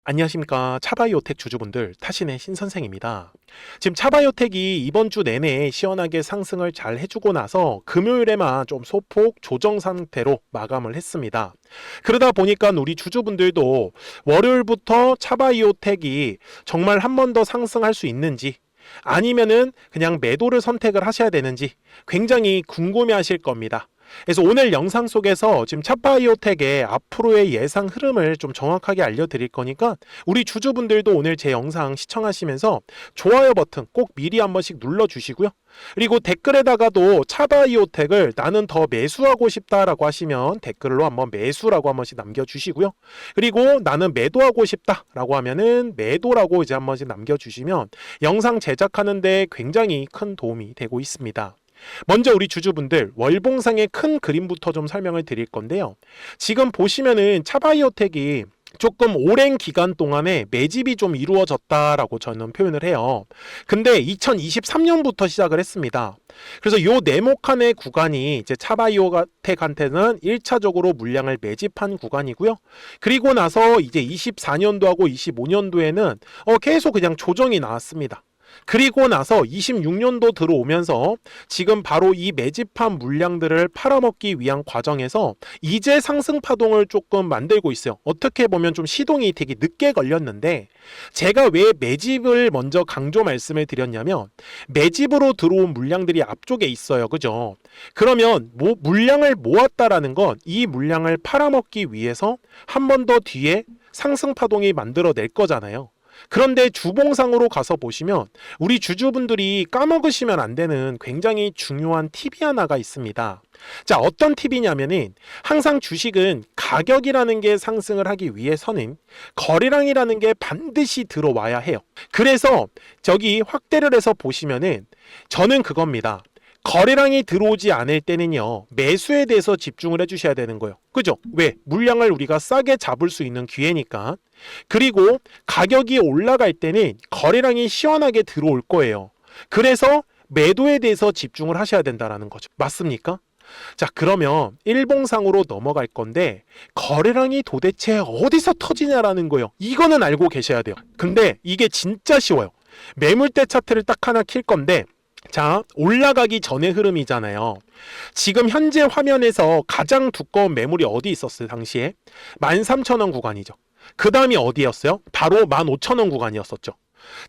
안녕하십니까. 차바이오텍 주주분들, 타신의 신선생입니다. 지금 차바이오텍이 이번 주 내내 시원하게 상승을 잘 해주고 나서 금요일에만 좀 소폭 조정 상태로 마감을 했습니다. 그러다 보니까 우리 주주분들도 월요일부터 차바이오텍이 정말 한 번 더 상승할 수 있는지 아니면은 그냥 매도를 선택을 하셔야 되는지 굉장히 궁금해 하실 겁니다. 그래서 오늘 영상 속에서 지금 차바이오텍의 앞으로의 예상 흐름을 좀 정확하게 알려드릴 거니까 우리 주주분들도 오늘 제 영상 시청하시면서 좋아요 버튼 꼭 미리 한 번씩 눌러주시고요. 그리고 댓글에다가도 차바이오텍을 나는 더 매수하고 싶다라고 하시면 댓글로 한번 매수라고 한 번씩 남겨주시고요. 그리고 나는 매도하고 싶다라고 하면은 매도라고 이제 한 번씩 남겨주시면 영상 제작하는데 굉장히 큰 도움이 되고 있습니다. 먼저 우리 주주분들 월봉상의 큰 그림부터 좀 설명을 드릴 건데요. 지금 보시면은 차바이오텍이 조금 오랜 기간 동안에 매집이 좀 이루어졌다라고 저는 표현을 해요. 근데 2023년부터 시작을 했습니다. 그래서 요 네모칸의 구간이 이제 차바이오텍한테는 1차적으로 물량을 매집한 구간이고요. 그리고 나서 이제 24년도하고 25년도에는 계속 그냥 조정이 나왔습니다. 그리고 나서 26년도 들어오면서 지금 바로 이 매집한 물량들을 팔아먹기 위한 과정에서 이제 상승 파동을 조금 만들고 있어요. 어떻게 보면 좀 시동이 되게 늦게 걸렸는데 제가 왜 매집을 먼저 강조 말씀을 드렸냐면 매집으로 들어온 물량들이 앞쪽에 있어요. 그죠? 그러면 물량을 모았다라는 건 이 물량을 팔아먹기 위해서 한 번 더 뒤에 상승 파동이 만들어낼 거잖아요. 그런데 주봉상으로 가서 보시면 우리 주주분들이 까먹으시면 안 되는 굉장히 중요한 팁이 하나가 있습니다. 자, 어떤 팁이냐면은 항상 주식은 가격이라는 게 상승을 하기 위해서는 거래량이라는 게 반드시 들어와야 해요. 그래서 저기 확대를 해서 보시면은 저는 그겁니다. 거래량이 들어오지 않을 때는요, 매수에 대해서 집중을 해주셔야 되는 거예요. 그죠? 왜? 물량을 우리가 싸게 잡을 수 있는 기회니까. 그리고 가격이 올라갈 때는 거래량이 시원하게 들어올 거예요. 그래서 매도에 대해서 집중을 하셔야 된다는 거죠. 맞습니까? 자, 그러면 일봉상으로 넘어갈 건데 거래량이 도대체 어디서 터지냐라는 거예요. 이거는 알고 계셔야 돼요. 근데 이게 진짜 쉬워요. 매물대 차트를 딱 하나 킬 건데 자, 올라가기 전의 흐름이잖아요. 지금 현재 화면에서 가장 두꺼운 매물이 어디 있었어요? 당시에 13,000원 구간이죠. 그 다음이 어디였어요? 바로 15,000원 구간이었었죠.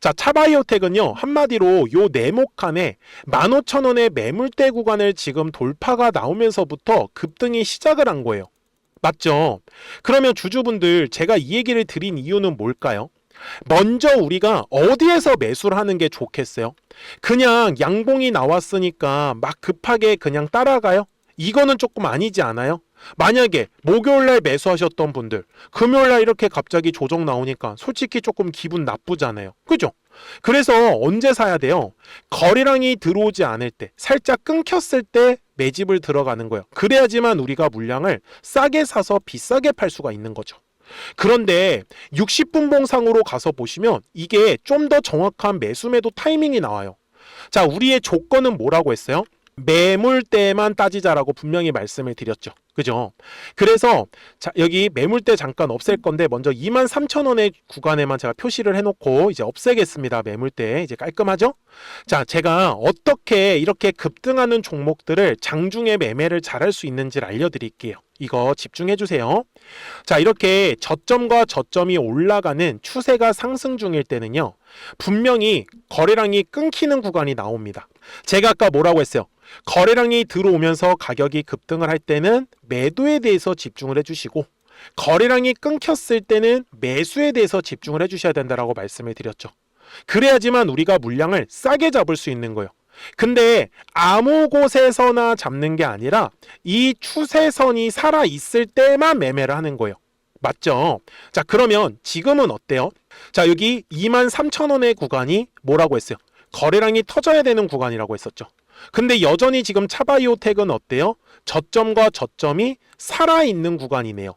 자, 차바이오텍은요, 한마디로 요 네모칸에 15,000원의 매물대 구간을 지금 돌파가 나오면서부터 급등이 시작을 한 거예요. 맞죠? 그러면 주주분들, 제가 이 얘기를 드린 이유는 뭘까요? 먼저 우리가 어디에서 매수를 하는 게 좋겠어요? 그냥 양봉이 나왔으니까 막 급하게 그냥 따라가요? 이거는 조금 아니지 않아요? 만약에 목요일날 매수하셨던 분들 금요일날 이렇게 갑자기 조정 나오니까 솔직히 조금 기분 나쁘잖아요. 그죠? 그래서 언제 사야 돼요? 거래량이 들어오지 않을 때, 살짝 끊겼을 때 매집을 들어가는 거예요. 그래야지만 우리가 물량을 싸게 사서 비싸게 팔 수가 있는 거죠. 그런데 60분봉상으로 가서 보시면 이게 좀 더 정확한 매수 매도 타이밍이 나와요. 자, 우리의 조건은 뭐라고 했어요? 매물대만 따지자라고 분명히 말씀을 드렸죠. 그죠? 그래서 자, 여기 매물대 잠깐 없앨 건데 먼저 23,000원의 구간에만 제가 표시를 해놓고 이제 없애겠습니다. 매물대 이제 깔끔하죠? 자, 제가 어떻게 이렇게 급등하는 종목들을 장중에 매매를 잘할 수 있는지를 알려드릴게요. 이거 집중해 주세요. 자, 이렇게 저점과 저점이 올라가는 추세가 상승 중일 때는요, 분명히 거래량이 끊기는 구간이 나옵니다. 제가 아까 뭐라고 했어요? 거래량이 들어오면서 가격이 급등을 할 때는 매도에 대해서 집중을 해주시고 거래량이 끊겼을 때는 매수에 대해서 집중을 해주셔야 된다라고 말씀을 드렸죠. 그래야지만 우리가 물량을 싸게 잡을 수 있는 거예요. 근데 아무 곳에서나 잡는 게 아니라 이 추세선이 살아있을 때만 매매를 하는 거예요. 맞죠? 자, 그러면 지금은 어때요? 자, 여기 23,000원의 구간이 뭐라고 했어요? 거래량이 터져야 되는 구간이라고 했었죠. 근데 여전히 지금 차바이오텍은 어때요? 저점과 저점이 살아있는 구간이네요.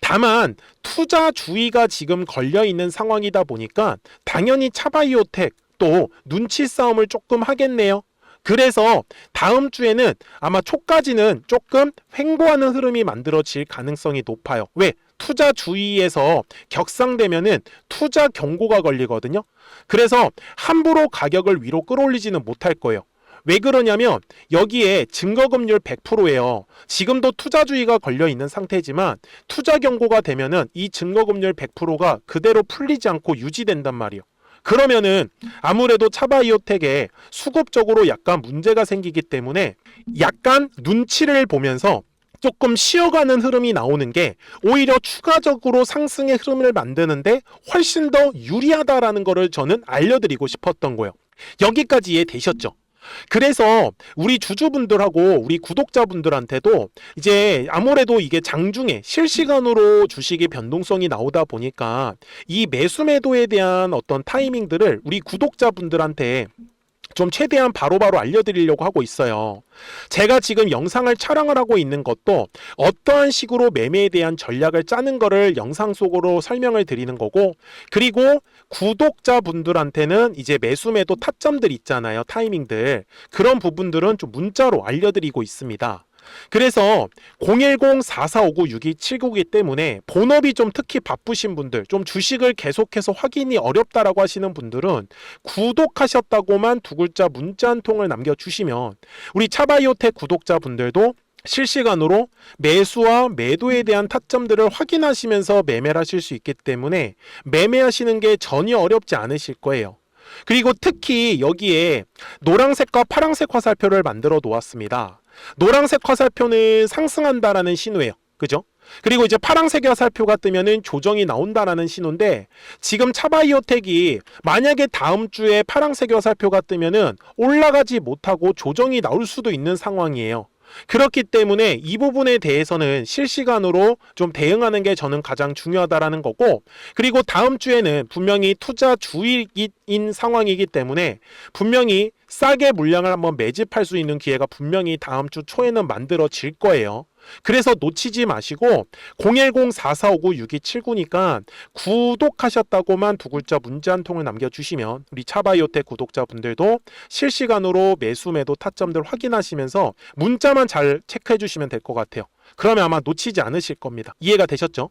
다만 투자 주의가 지금 걸려있는 상황이다 보니까 당연히 차바이오텍 또 눈치 싸움을 조금 하겠네요. 그래서 다음 주에는 아마 초까지는 조금 횡보하는 흐름이 만들어질 가능성이 높아요. 왜? 투자 주의에서 격상되면은 투자 경고가 걸리거든요. 그래서 함부로 가격을 위로 끌어올리지는 못할 거예요. 왜 그러냐면 여기에 증거금률 100%예요. 지금도 투자주의가 걸려 있는 상태지만 투자 경고가 되면은 이 증거금률 100%가 그대로 풀리지 않고 유지된단 말이에요. 그러면은 아무래도 차바이오텍에 수급적으로 약간 문제가 생기기 때문에 약간 눈치를 보면서 조금 쉬어가는 흐름이 나오는 게 오히려 추가적으로 상승의 흐름을 만드는데 훨씬 더 유리하다라는 거를 저는 알려드리고 싶었던 거예요. 여기까지 이해되셨죠? 그래서 우리 주주분들하고 우리 구독자분들한테도 이제 아무래도 이게 장중에 실시간으로 주식의 변동성이 나오다 보니까 이 매수 매도에 대한 어떤 타이밍들을 우리 구독자분들한테 좀 최대한 바로바로 알려드리려고 하고 있어요. 제가 지금 영상을 촬영을 하고 있는 것도 어떠한 식으로 매매에 대한 전략을 짜는 거를 영상 속으로 설명을 드리는 거고, 그리고 구독자분들한테는 이제 매수 매도 타점들 있잖아요. 타이밍들. 그런 부분들은 좀 문자로 알려드리고 있습니다. 그래서 010-4459-6279이기 때문에 본업이 좀 특히 바쁘신 분들, 좀 주식을 계속해서 확인이 어렵다라고 하시는 분들은 구독하셨다고만 두 글자 문자 한 통을 남겨주시면 우리 차바이오텍 구독자분들도 실시간으로 매수와 매도에 대한 타점들을 확인하시면서 매매를 하실 수 있기 때문에 매매하시는 게 전혀 어렵지 않으실 거예요. 그리고 특히 여기에 노란색과 파란색 화살표를 만들어 놓았습니다. 노란색 화살표는 상승한다라는 신호예요. 그죠? 그리고 이제 파란색 화살표가 뜨면은 조정이 나온다라는 신호인데, 지금 차바이오텍이 만약에 다음 주에 파란색 화살표가 뜨면은 올라가지 못하고 조정이 나올 수도 있는 상황이에요. 그렇기 때문에 이 부분에 대해서는 실시간으로 좀 대응하는 게 저는 가장 중요하다라는 거고, 그리고 다음 주에는 분명히 투자 주의인 상황이기 때문에 분명히 싸게 물량을 한번 매집할 수 있는 기회가 분명히 다음 주 초에는 만들어질 거예요. 그래서 놓치지 마시고 010-4459-6279니까 구독하셨다고만 두 글자 문자 한 통을 남겨주시면 우리 차바이오텍 구독자분들도 실시간으로 매수 매도 타점들 확인하시면서 문자만 잘 체크해 주시면 될 것 같아요. 그러면 아마 놓치지 않으실 겁니다. 이해가 되셨죠?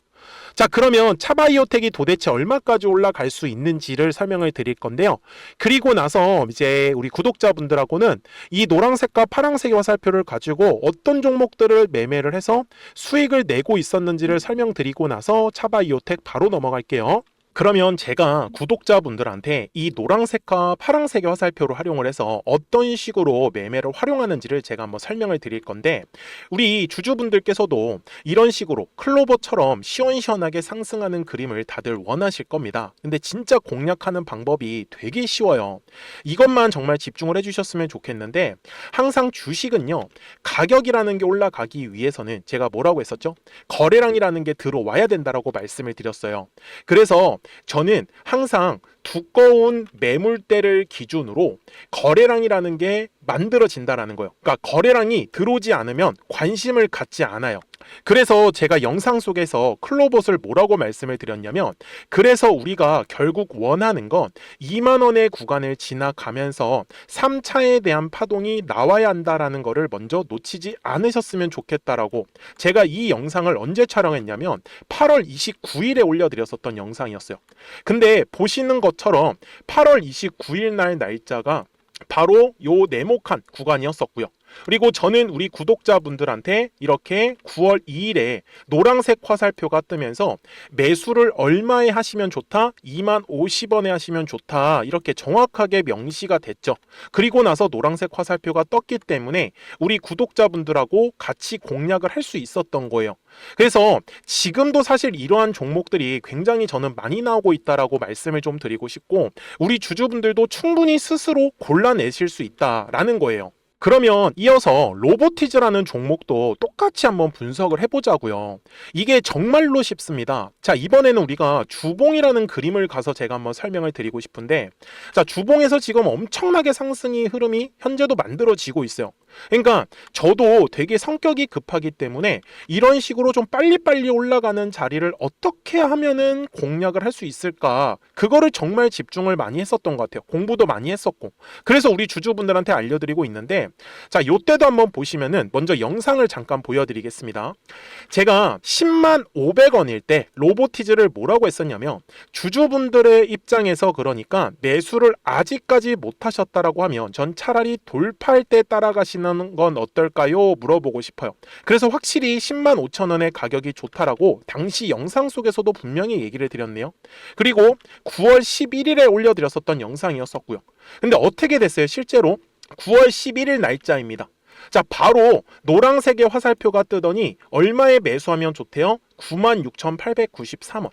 자, 그러면 차바이오텍이 도대체 얼마까지 올라갈 수 있는지를 설명을 드릴 건데요. 그리고 나서 이제 우리 구독자분들하고는 이 노란색과 파란색 화살표를 가지고 어떤 종목들을 매매를 해서 수익을 내고 있었는지를 설명드리고 나서 차바이오텍 바로 넘어갈게요. 그러면 제가 구독자분들한테 이 노란색과 파란색의 화살표를 활용을 해서 어떤 식으로 매매를 활용하는지를 제가 한번 설명을 드릴 건데, 우리 주주분들께서도 이런 식으로 클로버처럼 시원시원하게 상승하는 그림을 다들 원하실 겁니다. 근데 진짜 공략하는 방법이 되게 쉬워요. 이것만 정말 집중을 해주셨으면 좋겠는데, 항상 주식은요, 가격이라는 게 올라가기 위해서는 제가 뭐라고 했었죠? 거래량이라는 게 들어와야 된다라고 말씀을 드렸어요. 그래서 저는 항상 두꺼운 매물대를 기준으로 거래량이라는 게 만들어진다라는 거예요. 그러니까 거래량이 들어오지 않으면 관심을 갖지 않아요. 그래서 제가 영상 속에서 클로봇을 뭐라고 말씀을 드렸냐면, 그래서 우리가 결국 원하는 건 2만 원의 구간을 지나가면서 3차에 대한 파동이 나와야 한다라는 거를 먼저 놓치지 않으셨으면 좋겠다라고, 제가 이 영상을 언제 촬영했냐면 8월 29일에 올려드렸었던 영상이었어요. 근데 보시는 것처럼 8월 29일 날 날짜가 바로 요 네모칸 구간이었었고요. 그리고 저는 우리 구독자분들한테 이렇게 9월 2일에 노란색 화살표가 뜨면서 매수를 얼마에 하시면 좋다? 2만 50원에 하시면 좋다. 이렇게 정확하게 명시가 됐죠. 그리고 나서 노란색 화살표가 떴기 때문에 우리 구독자분들하고 같이 공략을 할 수 있었던 거예요. 그래서 지금도 사실 이러한 종목들이 굉장히 저는 많이 나오고 있다라고 말씀을 좀 드리고 싶고, 우리 주주분들도 충분히 스스로 골라내실 수 있다라는 거예요. 그러면 이어서 로보티즈라는 종목도 똑같이 한번 분석을 해보자고요. 이게 정말로 쉽습니다. 자, 이번에는 우리가 주봉이라는 그림을 가서 제가 한번 설명을 드리고 싶은데, 자, 주봉에서 지금 엄청나게 상승의 흐름이 현재도 만들어지고 있어요. 그러니까 저도 되게 성격이 급하기 때문에 이런 식으로 좀 빨리빨리 올라가는 자리를 어떻게 하면은 공략을 할 수 있을까? 그거를 정말 집중을 많이 했었던 것 같아요. 공부도 많이 했었고. 그래서 우리 주주분들한테 알려드리고 있는데, 자, 요때도 한번 보시면은 먼저 영상을 잠깐 보여드리겠습니다. 제가 10만 500원일 때 로보티즈를 뭐라고 했었냐면, 주주분들의 입장에서 그러니까 매수를 아직까지 못 하셨다라고 하면 전 차라리 돌파할 때 따라가시는 건 어떨까요? 물어보고 싶어요. 그래서 확실히 10만 5천 원의 가격이 좋다라고 당시 영상 속에서도 분명히 얘기를 드렸네요. 그리고 9월 11일에 올려드렸었던 영상이었었고요. 근데 어떻게 됐어요? 실제로 9월 11일 날짜입니다. 자, 바로 노란색의 화살표가 뜨더니 얼마에 매수하면 좋대요? 96,893원.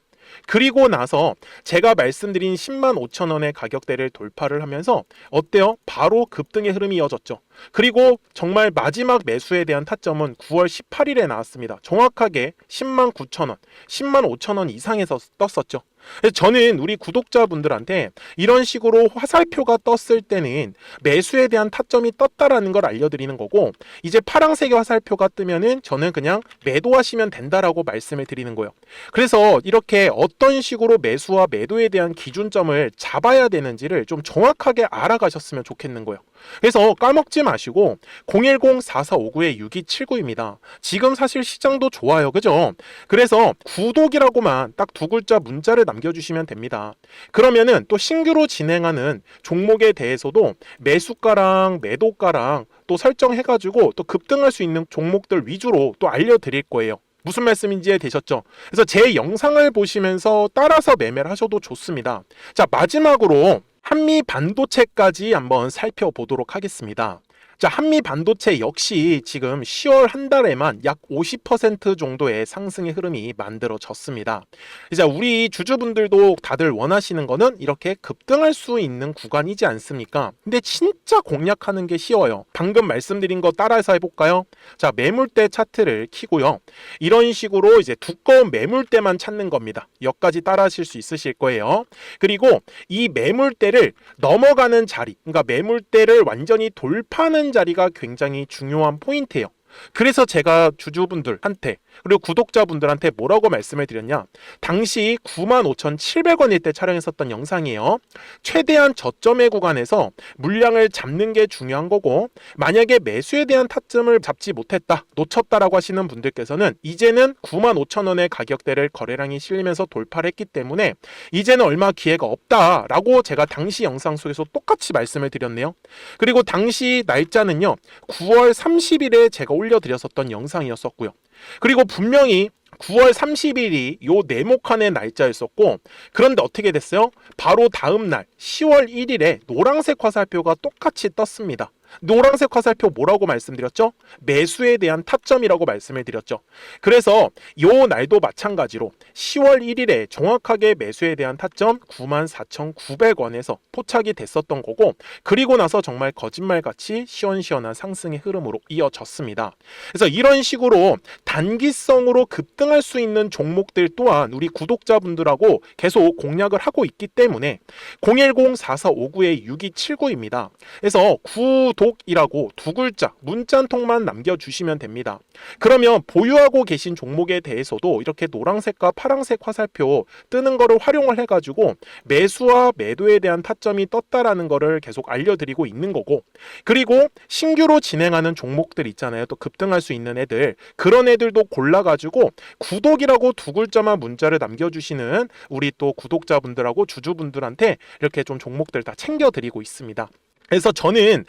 그리고 나서 제가 말씀드린 10만 5천 원의 가격대를 돌파를 하면서 어때요? 바로 급등의 흐름이 이어졌죠. 그리고 정말 마지막 매수에 대한 타점은 9월 18일에 나왔습니다. 정확하게 10만 9천 원, 10만 5천 원 이상에서 떴었죠. 그래서 저는 우리 구독자분들한테 이런 식으로 화살표가 떴을 때는 매수에 대한 타점이 떴다라는 걸 알려드리는 거고, 이제 파란색의 화살표가 뜨면은 저는 그냥 매도하시면 된다라고 말씀을 드리는 거예요. 그래서 이렇게 어떤 식으로 매수와 매도에 대한 기준점을 잡아야 되는지를 좀 정확하게 알아가셨으면 좋겠는 거예요. 그래서 까먹지 마시고 010-4459-6279입니다. 지금 사실 시장도 좋아요. 그죠? 그래서 구독이라고만 딱 두 글자 문자를 남겨주시면 됩니다. 그러면은 또 신규로 진행하는 종목에 대해서도 매수가랑 매도가랑 또 설정해가지고 또 급등할 수 있는 종목들 위주로 또 알려드릴 거예요. 무슨 말씀인지 이해되셨죠? 그래서 제 영상을 보시면서 따라서 매매를 하셔도 좋습니다. 자, 마지막으로 한미 반도체까지 한번 살펴보도록 하겠습니다. 자, 한미 반도체 역시 지금 10월 한 달에만 약 50% 정도의 상승의 흐름이 만들어졌습니다. 이제 우리 주주분들도 다들 원하시는 거는 이렇게 급등할 수 있는 구간이지 않습니까? 근데 진짜 공략하는 게 쉬워요. 방금 말씀드린 거 따라서 해볼까요? 자, 매물대 차트를 키고요. 이런 식으로 이제 두꺼운 매물대만 찾는 겁니다. 여기까지 따라 하실 수 있으실 거예요. 그리고 이 매물대를 넘어가는 자리, 그러니까 매물대를 완전히 돌파하는 자리가 굉장히 중요한 포인트예요. 그래서 제가 주주분들한테 그리고 구독자분들한테 뭐라고 말씀을 드렸냐, 당시 95,700원일 때 촬영했었던 영상이에요. 최대한 저점의 구간에서 물량을 잡는 게 중요한 거고, 만약에 매수에 대한 타점을 잡지 못했다, 놓쳤다라고 하시는 분들께서는 이제는 95,000원의 가격대를 거래량이 실리면서 돌파를 했기 때문에 이제는 얼마 기회가 없다라고 제가 당시 영상 속에서 똑같이 말씀을 드렸네요. 그리고 당시 날짜는요, 9월 30일에 제가 올려드렸었던 영상이었었고요. 그리고 분명히 9월 30일이 요 네모칸의 날짜였었고, 그런데 어떻게 됐어요? 바로 다음 날 10월 1일에 노란색 화살표가 똑같이 떴습니다. 노란색 화살표 뭐라고 말씀드렸죠? 매수에 대한 타점이라고 말씀을 드렸죠. 그래서 요 날도 마찬가지로 10월 1일에 정확하게 매수에 대한 타점 94,900원에서 포착이 됐었던 거고, 그리고 나서 정말 거짓말같이 시원시원한 상승의 흐름으로 이어졌습니다. 그래서 이런 식으로 단기성으로 급등할 수 있는 종목들 또한 우리 구독자분들하고 계속 공략을 하고 있기 때문에 010-4459-6279입니다. 그래서 구독이라고 두 글자 문자 한 통만 남겨주시면 됩니다. 그러면 보유하고 계신 종목에 대해서도 이렇게 노란색과 파란색 화살표 뜨는 거를 활용을 해가지고 매수와 매도에 대한 타점이 떴다라는 거를 계속 알려드리고 있는 거고, 그리고 신규로 진행하는 종목들 있잖아요. 또 급등할 수 있는 애들, 그런 애들도 골라가지고 구독이라고 두 글자만 문자를 남겨주시는 우리 또 구독자분들하고 주주분들한테 이렇게 좀 종목들 다 챙겨드리고 있습니다. 그래서 저는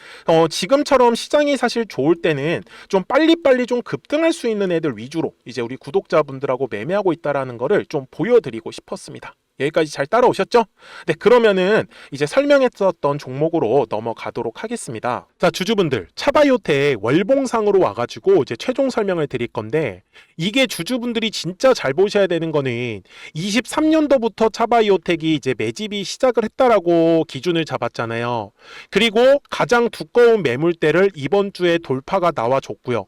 지금처럼 시장이 사실 좋을 때는 좀 빨리빨리 좀 급등할 수 있는 애들 위주로 이제 우리 구독자분들하고 매매하고 있다라는 거를 좀 보여드리고 싶었습니다. 여기까지 잘 따라오셨죠? 네, 그러면은 이제 설명했었던 종목으로 넘어가도록 하겠습니다. 자, 주주분들, 차바이오텍 월봉상으로 와가지고 이제 최종 설명을 드릴 건데, 이게 주주분들이 진짜 잘 보셔야 되는 거는 23년도부터 차바이오텍이 이제 매집이 시작을 했다라고 기준을 잡았잖아요. 그리고 가장 두꺼운 매물대를 이번 주에 돌파가 나와줬고요.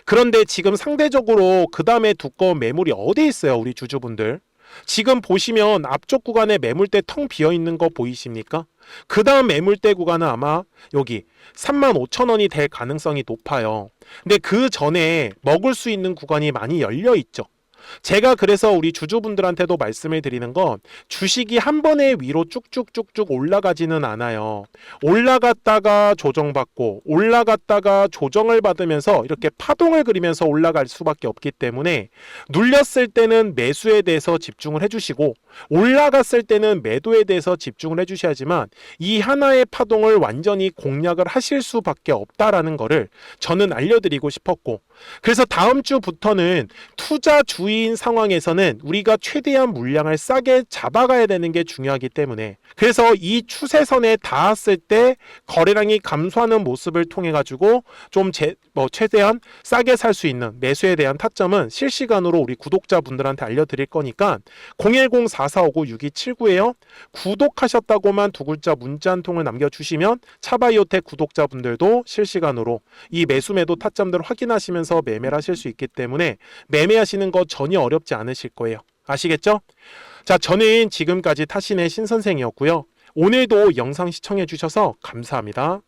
그런데 지금 상대적으로 그 다음에 두꺼운 매물이 어디 있어요, 우리 주주분들? 지금 보시면 앞쪽 구간에 매물대 텅 비어 있는 거 보이십니까? 그 다음 매물대 구간은 아마 여기 35,000원이 될 가능성이 높아요. 근데 그 전에 먹을 수 있는 구간이 많이 열려 있죠. 제가 그래서 우리 주주분들한테도 말씀을 드리는 건 주식이 한 번에 위로 쭉쭉쭉쭉 올라가지는 않아요. 올라갔다가 조정받고 올라갔다가 조정을 받으면서 이렇게 파동을 그리면서 올라갈 수밖에 없기 때문에 눌렸을 때는 매수에 대해서 집중을 해주시고 올라갔을 때는 매도에 대해서 집중을 해주셔야지만 이 하나의 파동을 완전히 공략을 하실 수밖에 없다라는 거를 저는 알려드리고 싶었고, 그래서 다음 주부터는 투자 주의인 상황에서는 우리가 최대한 물량을 싸게 잡아가야 되는 게 중요하기 때문에, 그래서 이 추세선에 닿았을 때 거래량이 감소하는 모습을 통해 가지고 좀 최대한 싸게 살 수 있는 매수에 대한 타점은 실시간으로 우리 구독자분들한테 알려드릴 거니까 010-4459-6279에요. 구독하셨다고만 두 글자 문자 한 통을 남겨주시면 차바이오텍 구독자분들도 실시간으로 이 매수 매도 타점들을 확인하시면서 매매를 하실 수 있기 때문에 매매하시는 거 전혀 어렵지 않으실 거예요. 아시겠죠? 자, 저는 지금까지 타신의 신선생이었고요. 오늘도 영상 시청해 주셔서 감사합니다.